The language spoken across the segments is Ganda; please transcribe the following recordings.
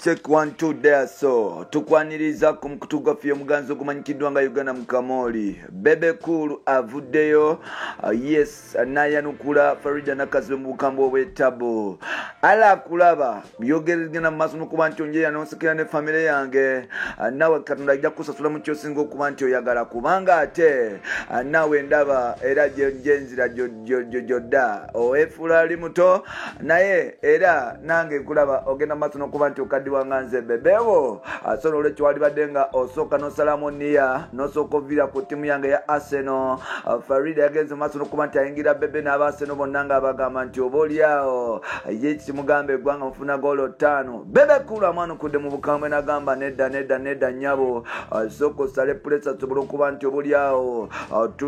check 1 2 there so tukwaniriza ku mukutuga fye muganzo kumanyikidwa nga Uganda Mukamoli Bebe Cool avuddeyo yes nayanukula Farida Nakazi mu bukambo bw'etabo ala kulaba byogeragena mu maso nokuba nti onje yanosekera ne family yange nawe Katonda ajja kusasula mu kyosinga okuba nti oyagala kubanga ate nawe ndaba era jenzira joda oefula ali muto naye era nange kulaba ogenda maso nokuba nti okadiwa nganze bebewo asono lecho wali badenga osoka no salamonia no sokovira ku timu yange ya Arsenal Farida yagenze maso nokuba nti ayingira bebe n'Arsenal bonnanga abagamba nti obolyao yechi mugambe gwanga mfuna golo 5 Bebe Cool amano kude mu bukamwe nagamba nedda nyabo soko sale pressa sobolo kuba nti obolyao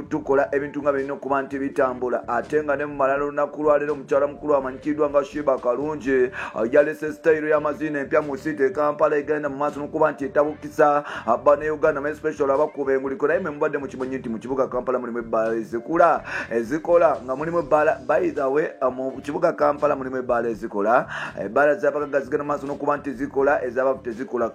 tukola ebintu nga bino kuba nti bitambula atenga ne mu malalo nakulwalero mukyala mukulu amanyikidwa nga Shiba Kalungi yalese style ya mazina empya mu city Kampala igenda mu maso nokuba nti etabukisa abane Uganda me special abakube nguliko naye mbadde mu kibonyi nti mu kibuga Kampala mulimu ebbala ezikola nga mulimu ebbala by the way mu kibuga Kampala mulimu ebbala ezikola ebbala zabagazigana maso nokuba nti zikola ezabafute zikola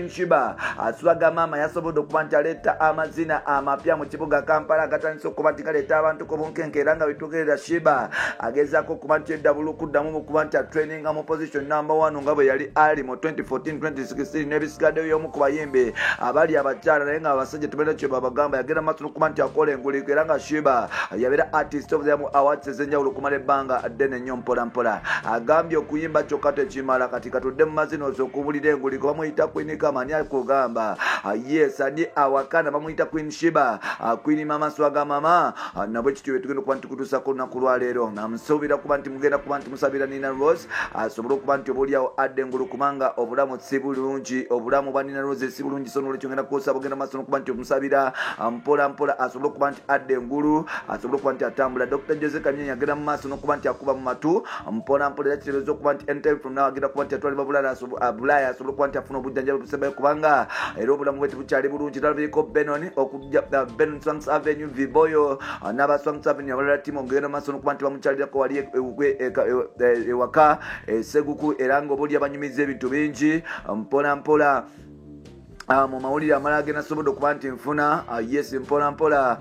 Shiba asulaga mama yasobodde okuba nti aleta amazina amapya mu kibuga Kampala agatandise okuba nti galeta abantu ko bunkenkera nga bitugerera Shiba agezaako okuba nti eddabulu kuddamu okuba nti training mu position number 1 nga bwe yali ali mu 2014-2016 nebisigadde y'omu ku bayimbi abali abakyala naye nga abasajja tubenda kye babagamba yagenda maso nokuba nti akola enguliko era nga Shiba yabeera artist of the year awards ez'enjawulo okumala ebbanga ddene nnyo mpola agambye okuyimba kyokka tekimala kati katudde mu mazina okubulira enguliko bamuyita Queen Kamani akugamba yes adi awakana bamuyita Queen Shiba Queen mama swaga mama nabwe kityo tugenda okuba nti kutuusako olunaku lwaleero namusuubira kuba nti mugenda kuba nti musabira Nina Rose asobole okuba nti obuliawo adde engulu kubanga obulamu si bulungi obulamu bwa Nina Rose si bulungi so nolwekyo ngenda kukosa bugenda maso nokuba nti omusabira mpola asobole okuba nti adde engulu asobole okuba nti atambula Dr. Jose Kanyenya agenda mu maaso nokuba nti akuba mu matu mpola era kitegeeza okuba nti anytime from now agenda kuba nti atwalibwa Bulaya asobole okuba nti afuna obujjanjabi busembayo kubanga era obulamu bwe bukyali bulungi talabiriko Benon okujja Benon Swanks Avenue Viboyo n'aba Swanks Avenue abalala timu ogenda mu maaso nokuba nti bamukyalirako wali ewaka seguku era nga obuli abanyumiza ebintu bingi mpola mu mawulire amala agenda sobodde okuba nti nfuna yes mpola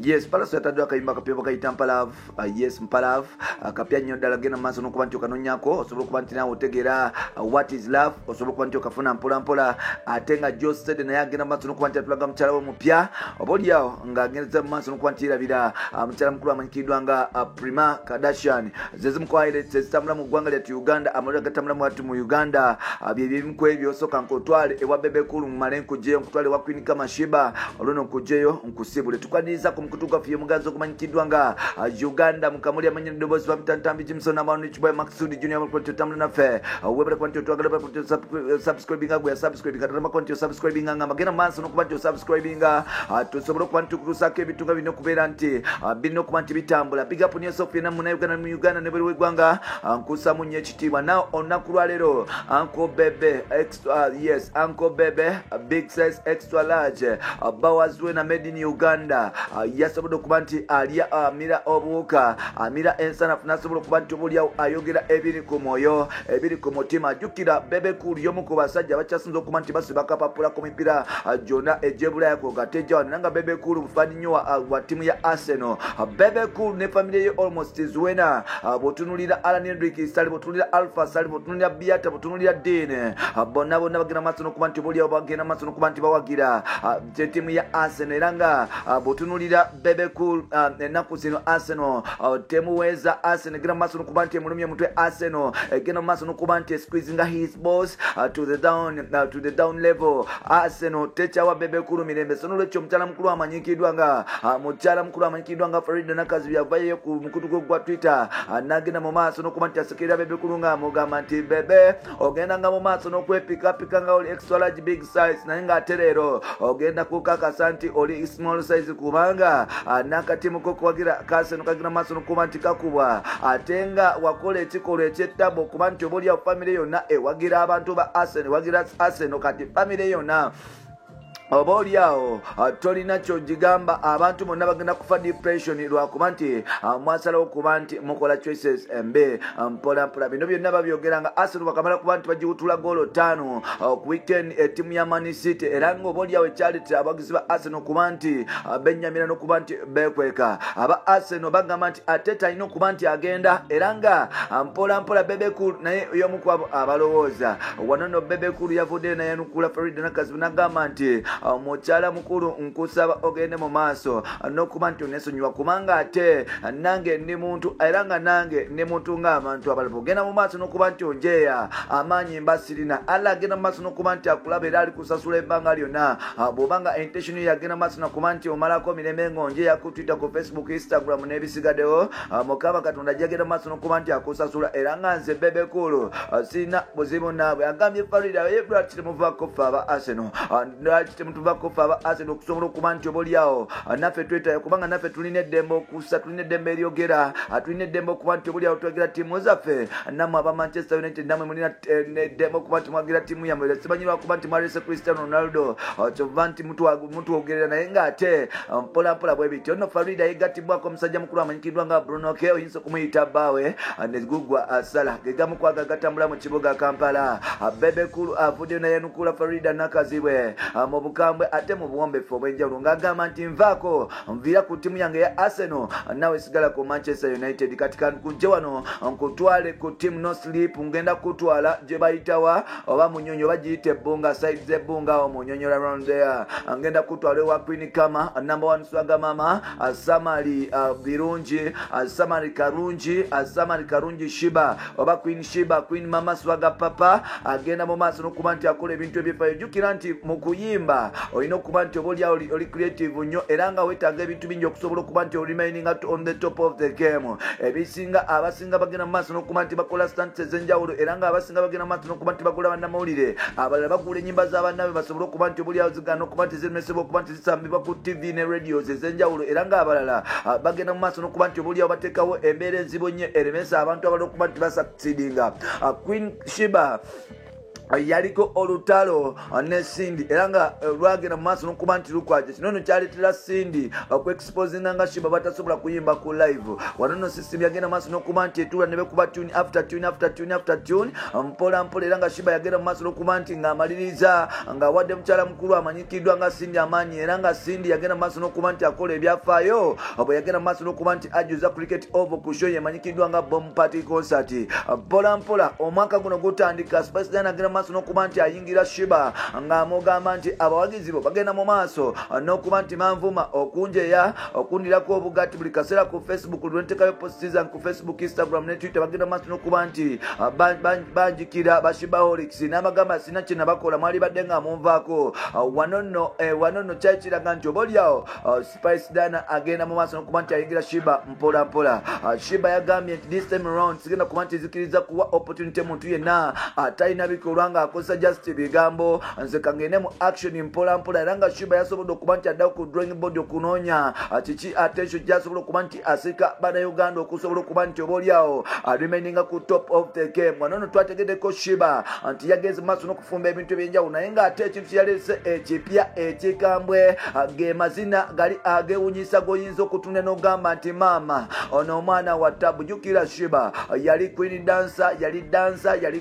yes Palaso yataddwa akayimba kapya bakayita Mpalavu yes Mpalavu kapya nnyo ddala agenda mu maaso n'okuba nti okanonyako osobola okuba nti nawe otegeera what is love osobola okuba nti okafuna mpola ate nga Josted naye agenda mu maaso n'okuba nti atulaga mukyala we mupya obaoliawo ng'agendeza mu maaso n'okuba nti yerabira mukyala mukulu amanyikiddwa nga Prima Kardashian zezimukwayire zezitambula mu ggwanga lyattu Uganda amawulire agatambula mu mu Uganda byebimu ku ebyo soka nkotwale ewa Bebe Cool male nkujeyo nkutwale wa Queen Kama Shiba oluno nkujeyo nkusibule tukwaniriza ku mukutuka fye muganzo kumanyikidwa nga Uganda Mukamuli amanya ndobozi wa mtantambi Jimson amanu chiboy Maxudi Junior mu konti tamna na fe webera konti twagala pa subscribing agwe ya subscribing katama konti subscribing nga magena manso no kubanti subscribing tusobolo kubantu kurusaka ebitunga bino kubeera nti bino kubanti bitambula big up niyo Sofia na muna Uganda ne buli wegwanga nkusa munye kitibwa now onakulwa lero Uncle Bebe extra yes Uncle Bebe big size extra large bawazwe na made in Uganda yasobodo kubanti alia amira obuka amira ensana nasobodo kubanti obuliawo ayogera ebiri ku moyo ebiri ku mutima jukira Bebe Cool yomu ku basajja bakyasinza okubanti basibaka papula ku mipira jona ejebula yako gateja nanga Bebe Cool mfani nnyo wa timu ya Arsenal Bebe Cool ne family ye almost is winner botunulira Alan Hendrick Sali botunulira Alpha Sali botunulira Biata botunulira Dene bonna bagina masono kubanti obuliawo bagina masono kubanti bawagira timu ya Arsenal eranga botunulira Bebe Cool enaku zino Arsenal temuweza Arsenal gina masono kubanti mulumye mutwe Arsenal gina masono kubanti squeezing his boss to the down level Arsenal techawa Bebe Cool mirembe sono lecho mchala mkulu amanyikidwa nga mchala mkulu amanyikidwa nga Farida Nakazi byavaye ku mukutuko gwa Twitter nagina mu maso no kubanti asekera Bebe Cool nga mugamba nti Bebe ogenda nga mu maso no kwepika nga oli extra large big size na nga terero ogenda kukaka santi oli small size kubanga nakatimu ko kwagira kase no kagira maso no kubanti kakubwa atenga wakole ekikolo ekyetabo kubanti obulya family yonna wagira abantu ba Arsenal wagira Arsenal kati family yonna oba oliawo tolina kyogigamba abantu bonna bagenda kufa depression lwakuba nti mwasalawo kuba nti mukola choices embe mpolampola. Bino byonna babyogera nga Arsenal bakamala kuba nti bagiwutula goolo 5 ku weekend ettiimu ya Man City, era nga oba oliawo ekyaleetera abawagizi ba Arsenal kuba nti benyamira n'okuba nti beekweka. Aba Arsenal bagamba nti Arteta alina okuba nti agenda, era nga mpolampola Bebekulu naye y'omu ku abo abalowooza. Wano nno Bebekulu yavuddeyo nayanukula Farida Nakazibu n'agamba nti mukyala mukulu nkusaba ogende mu maaso n'okuba nti onesonyiwa kubanga ate nange ndi muntu era nga nange ndi muntu ng'abantu abalala. Ogenda mu maaso n'okuba nti onjeeya amaanyi mbasirina. Alla agenda mu maaso n'okuba nti akulaba era ali kusasula ebbanga lyonna. Bw'obanga intention yagenda mu maaso n'okuba nti omalako mirembe ng'onjeeya ku Twitter, ku Facebook, Instagram n'ebisigaddewo, Mukama Katonda gyagenda mu maaso n'okuba nti akusasula. Era nga nze Bebekulu sirina buzibu naabwe. Agambye Farida ye lwaki temuvaako ffe aba Arsenal, lwaki temutuvaako ffe aba Arsenal okusobola okuba nti oba oliawo naffe twetaayo, kubanga naffe tulina eddembe okussa, tulina eddembe eryogera, tulina eddembe okuba nti oba oliawo twogera ttiimu zaffe. Nammwe aba Manchester United nammwe mulina eddembe okuba nti mwagira ttiimu yammwe. Sibanyirwa kuba nti mwalese Cristiano Ronaldo kyova nti mutwogerera naye ng'ate mpolampola bwe bityo. Nno Farida yegattibwako omusajja mukulu amanyikiddwa nga Bruno K, oyinza okumuyita bbaawe ne gugwa Sala, ge gamu ku ago gatambula mu kibuga Kampala. Bebekulu avuddeyo nayanukula Farida Nakazibwe mu bukambwe ate mu buwombefu obw'enjawulo ng'agamba nti nvaako nviira ku ttiimu yange ya Arsenal, naawe sigala ku Manchester United. Kati kankujje wano nkutwale ku ttiimu No Sleep, ngenda kutwala gye bayitawa oba munyonyo oba giyita ebbunga, side z'ebbunga awo munyonyo around there. Ngenda kutwala ewa Queen Kama, number 1 swaga mama, Samari birungi, Samari karungi Shiba oba Queen Shiba, Queen Mama swaga papa. Agenda mu maaso n'okuba nti akola ebintu ebyefaayo. Jjukira nti mu kuyimba olina okuba nti oba oliawo oli creative nnyo, era nga weetaaga ebintu bingi okusobola okuba nti remaining on the top of the game. Abasinga bagenda mu maaso n'okuba nti bakola stunts ez'enjawulo, era nga abasinga bagenda mu maaso n'okuba nti bagula bannamawulire abalala bagula ennyimba z'abannaabwe basobole okuba nti oba oliawo zigana okuba nti ziremesebwa okuba nti zisambibwa ku TV ne radios ez'enjawulo, era nga abalala bagenda mu maaso n'okuba nti oba oliawo bateekawo embeera enzibu nnyo eremesa abantu abalala okuba nti basaksidinga. Queen Shiba yaliko olutalo ne Cindy, era nga lwagenda mu maaso n'okuba nti lukwaje. Kino nno kyaleetera Cindy okuexposinga nga Shiba batasobola kuyimba ku live. Wano nno system yagenda mu maaso n'okuba nti etuula ne bekuba tune after tune mpola era nga Shiba yagenda mu maaso n'okuba nti ng'amaliriza ng'awadde mukyala mukulu amanyikiddwa nga Cindy amaanyi, era nga Cindy yagenda mu maaso n'okuba nti akola ebyafaayo. Bwe yagenda mu maaso n'okuba nti ajuza cricket over ku show emanyikiddwa nga Bomb Party Concert. Mpola omwaka guno gutandika, Spice Dana agenda maaso n'okuba nti ayingira Shiba ng'amugamba nti abawagizi bo bagenda mu maaso n'okuba nti manvuma okunjeya okundirako obugati buli kaseera ku Facebook, lwentekayo posti zange ku Facebook, Instagram ne Twitter. Bagenda mu maaso n'okuba nti banjikira bashibaholics n'abagamba sina kye nabakola, mwali badde nga munvaako. Wano nno kyali kiraga nti oba oliawo Spice Dana agenda mu maaso n'okuba nti ayingira Shiba mpola. Shiba yagambye nti this time around sigenda kuba nti zikiriza kuwa opportunity muntu yenna atalina bikolwa nga akozesa just bigambo, nze kangende mu action mpola, era nga Shiba yasobodde okuba nti addawo ku drawing board okunoonya kiki attention gyasobola okuba nti asika bannayuganda okusobola okuba nti oba oliawo remaining ku top of the game. Wano nno twategeddeko Shiba nti yageze mu maaso n'okufumba ebintu ebyenjawulo, naye ng'ate ekintu kyeyalese ekipya ekikambwe ge mazina gali agewunyisa goyinza okutunda n'ogamba nti maama ono omwana wa Tabu. Jjukira Shiba yali queen dancer, yali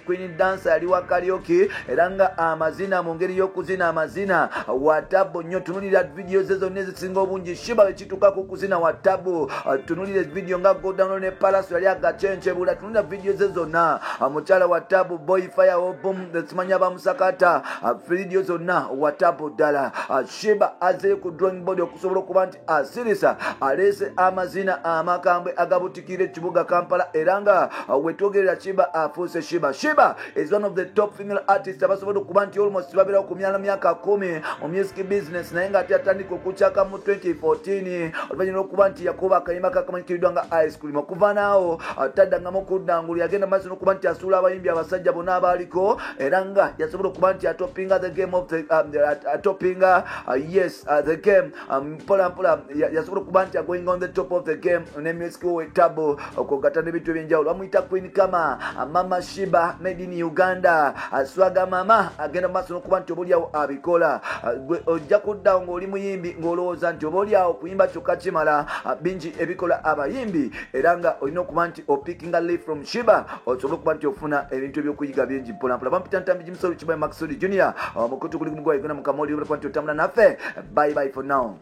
queen dancer, yali wa karaoke, era nga amazina mu ngeri y'okuzina amazina wa Tabu nnyo. Tunulira video ze zonna ezisinga obungi Shiba ekituuka ku kuzina wa Tabu. Tunulira video nga Godano ne Palace yali agachenchebula, tunulira video ze zonna mukyala wa Tabu, Boy Fire Boom simanya bamusakata, video zonna wa Tabu ddala. Shiba aze ku drawing board okusobola okuba nti asirisa alese amazina amakambwe agabutikira ekibuga Kampala, era nga wetwogerera Shiba afuuse Shiba is one of the top female artists abasobodde okuba nti almost babeerawo ku myaka 10 mu music business, naye nga ate atandika okukyaka mu 2014 oluvannyuma lw'okuba nti yakuba akayimba kakamanyikiddwa nga Ice Cream. Okuva naawo taddangamu kuddangulu, yagenda maaso n'okuba nti asuula abayimbi abasajja bonna abaaliko, era nga yasobola okuba nti atopinga the game of the the game mpola yasobola okuba nti going on the top of the game ne music we Tabu okugata n'ebintu ebyenjawulo. Bamuyita Queen Kama, Mama Shiba made in Uganda, Swaga mama agenda maaso n'okuba nti oboolyawo abikola. Gwe ojja kuddawo ng'oli muyimbi ng'olowooza nti oboolyawo kuyimba kyokka kimala. Bingi ebikola abayimbi era nga olina okuba nti opickinga leaf from Shiba osobole okuba nti ofuna ebintu ebyokuyiga bingi mpolampola. Bampita Ntambi Jimusolo Kibayi Maxudi Junior mukutu kuli mugwa Uganda Mukamoli okuba nti otambula naffe. Bye bye for now.